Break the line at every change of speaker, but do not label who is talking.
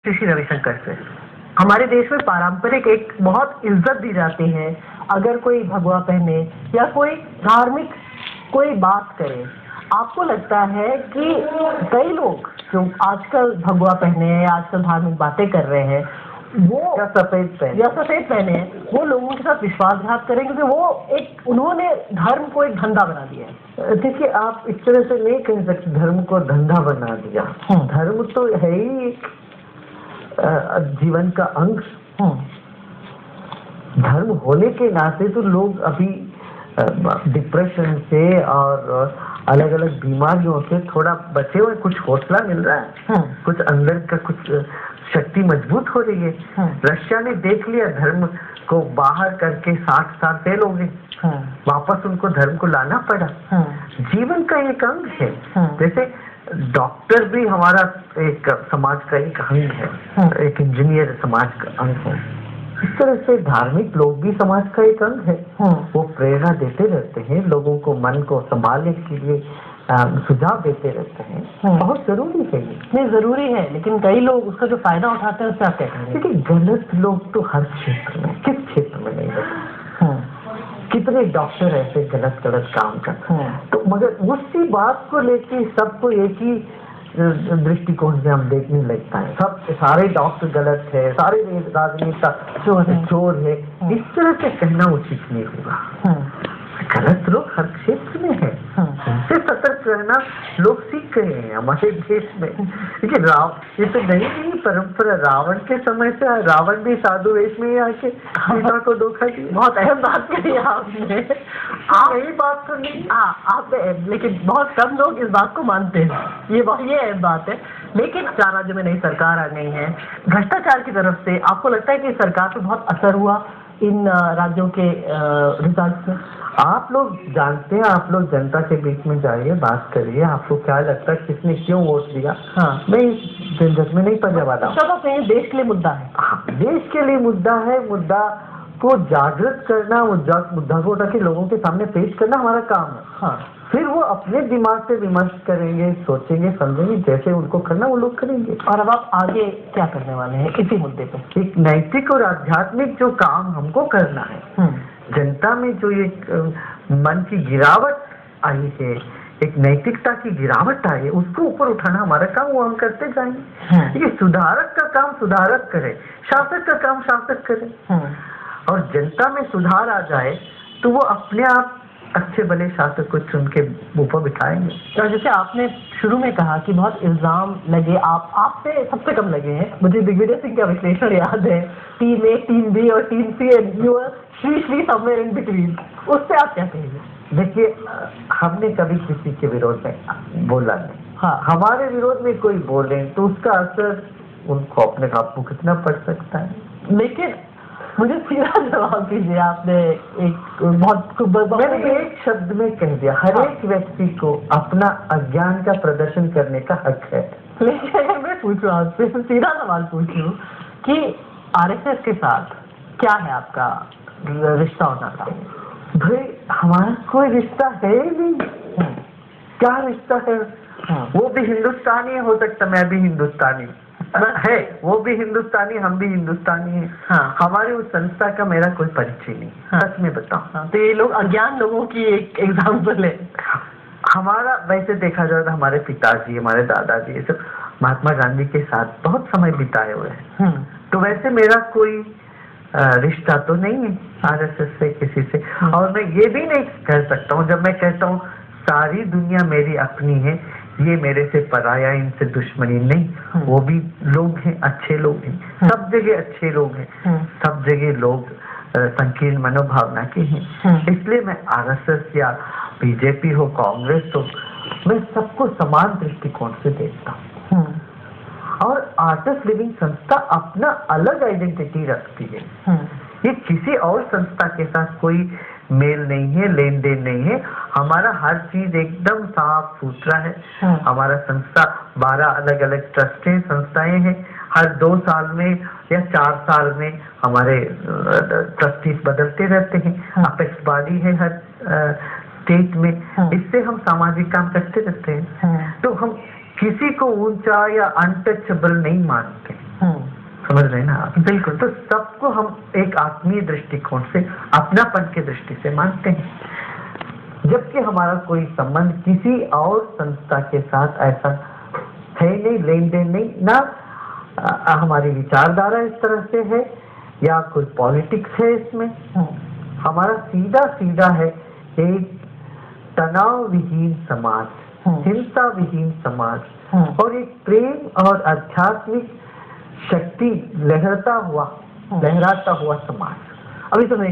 श्री रविशंकर से। हमारे देश में पारंपरिक एक बहुत इज्जत दी जाती है अगर कोई भगवा पहने या कोई धार्मिक कोई बात करे। आपको लगता है कि कई लोग जो आजकल भगवा पहने हैं, आजकल धार्मिक बातें कर रहे हैं, वो
या सफेद
पहने हैं, वो लोगों के साथ विश्वासघात करें क्योंकि वो उन्होंने धर्म को एक धंधा बना दिया है।
देखिए, आप इस तरह से नहीं कह सकते धर्म को धंधा बना दिया। धर्म तो है ही एक जीवन का अंग। धर्म होने के नाते तो लोग अभी डिप्रेशन से और अलग अलग बीमारियों से थोड़ा बचे हुए, कुछ हौसला मिल रहा है, कुछ अंदर का कुछ शक्ति मजबूत हो रही है। रशिया ने देख लिया धर्म को बाहर करके 60 साल फेल हो गए, वापस उनको धर्म को लाना पड़ा। जीवन का एक अंग है। जैसे डॉक्टर भी हमारा एक समाज का एक अंग है, एक इंजीनियर समाज का अंग है। इस तरह से धार्मिक लोग भी समाज का एक अंग है। वो प्रेरणा देते रहते हैं, लोगों को मन को संभालने के लिए सुझाव देते रहते हैं। बहुत जरूरी है ये।
नहीं, जरूरी है, लेकिन कई लोग उसका जो फायदा उठाते हैं उससे आप क्या कहेंगे?
देखिए, गलत लोग तो हर क्षेत्र में, किस क्षेत्र में नहीं रहते। कितने डॉक्टर ऐसे गलत काम करते हैं, तो मगर उसी बात को लेके सबको एक ही दृष्टिकोण से हम देखने लगता है। सब सारे डॉक्टर गलत है, सारे राजनेता चोर है, इस तरह से कहना उचित नहीं होगा। गलत लोग हर क्षेत्र में है, उनसे सतर्क रहना लोग सीख गए हैं हमारे देश में। देखिए, ये तो नई परंपरा, रावण के समय से रावण भी साधु वेश में आके सीता को धोखा दिया।
बहुत अहम बात कही आपने।
यही बात तो नहीं।
आपने, लेकिन बहुत कम लोग इस बात को मानते हैं। ये अहम बात है। लेकिन 4 राज्यों में नई सरकार आ गई है, भ्रष्टाचार की तरफ से आपको लगता है कि सरकार पे बहुत असर हुआ इन राज्यों के रिजल्ट में?
आप लोग जानते हैं, आप लोग जनता के बीच में जाइए, बात करिए, आपको क्या लगता है किसने क्यों वोट दिया? मैं इस झंझट में नहीं पड़ने वाला हूँ।
तो कहीं देश के लिए मुद्दा है।
देश के लिए मुद्दा है। मुद्दा को जागृत करना, मुद्दा को उठा के लोगों के सामने पेश करना हमारा काम है। फिर वो अपने दिमाग से विमर्श करेंगे, सोचेंगे, समझेंगे, जैसे उनको करना वो लोग करेंगे।
और अब आप आगे क्या करने वाले हैं इसी मुद्दे पे?
एक नैतिक और आध्यात्मिक जो काम हमको करना है, जनता में जो एक मन की गिरावट आई है, एक नैतिकता की गिरावट आई है, उसको ऊपर उठाना हमारा काम, वो हम करते जाएंगे। ये सुधारक का काम सुधारक करे, शासक का काम शासक करे। और जनता में सुधार आ जाए तो वो अपने आप अच्छे भले शासक को चुन के ऊपर बिठाएंगे।
तो जैसे आपने शुरू में कहा कि बहुत इल्जाम लगे, आप पे सबसे कम लगे हैं। मुझे दिग्विजय सिंह का विश्लेषण याद है, टीम A, टीम B और team C and you are श्री समवेयर इन बिटवीन। उससे आप क्या कहेंगे?
देखिए, हमने कभी किसी के विरोध में बोला नहीं। हमारे विरोध में कोई बोले तो उसका असर उनको अपने आप को कितना पड़ सकता है।
लेकिन मुझे सीधा जवाब दीजिए। आपने
मैंने एक शब्द में कह दिया, हर एक व्यक्ति को अपना अज्ञान का प्रदर्शन करने का हक है।
लेकिन अगर मैं पूछूं आपसे, सीधा सवाल पूछूं कि RSS के साथ क्या है आपका रिश्ता होना था?
भाई, हमारा कोई रिश्ता है ही नहीं। क्या रिश्ता है? वो भी हिंदुस्तानी हो सकता, मैं भी हिंदुस्तानी है, वो भी हिंदुस्तानी, हम भी हिंदुस्तानी हैं। हमारे उस संस्था का मेरा कोई परिचय नहीं। सच में बताऊं
तो ये लोग अज्ञान लोगों की एक एग्जाम्पल है।
हमारा वैसे देखा जाए तो हमारे पिताजी, हमारे दादाजी, ये सब महात्मा गांधी के साथ बहुत समय बिताए हुए हैं। तो वैसे मेरा कोई रिश्ता तो नहीं है RSS से किसी से। और मैं ये भी नहीं कह सकता हूँ, जब मैं कहता हूँ सारी दुनिया मेरी अपनी है, ये मेरे से पराया, इनसे दुश्मनी नहीं। वो भी लोग हैं, अच्छे लोग हैं, सब जगह अच्छे लोग हैं, सब जगह लोग संकीर्ण मनोभावना के हैं। इसलिए मैं RSS या BJP हो, कांग्रेस हो, मैं सबको समान दृष्टिकोण से देखता हूँ। और आर्टिस्ट लिविंग संस्था अपना अलग आइडेंटिटी रखती है। ये किसी और संस्था के साथ कोई मेल नहीं है, लेन देन नहीं है। हमारा हर चीज एकदम साफ सुथरा है। हमारा संस्था 12 अलग अलग ट्रस्ट हैं, संस्थाएं हैं। हर 2 साल में या 4 साल में हमारे ट्रस्टीज बदलते रहते हैं। अपेक्स बॉडी है हर स्टेट में। इससे हम सामाजिक काम करते रहते हैं। तो हम किसी को ऊंचा या अनटचेबल नहीं मानते। समझ रहे हैं ना आप?
बिल्कुल।
तो सबको हम एक आत्मीय दृष्टिकोण से, अपनापन की दृष्टि से मानते हैं, जबकि हमारा कोई संबंध किसी और संस्था के साथ ऐसा है नहीं, लेन देन नहीं, ना हमारी विचारधारा इस तरह से है या कोई पॉलिटिक्स है इसमें। हमारा सीधा सीधा है एक तनाव विहीन समाज, हिंसा विहीन समाज और एक प्रेम और आध्यात्मिक शक्ति लहराता हुआ समाज। अभी तो मैं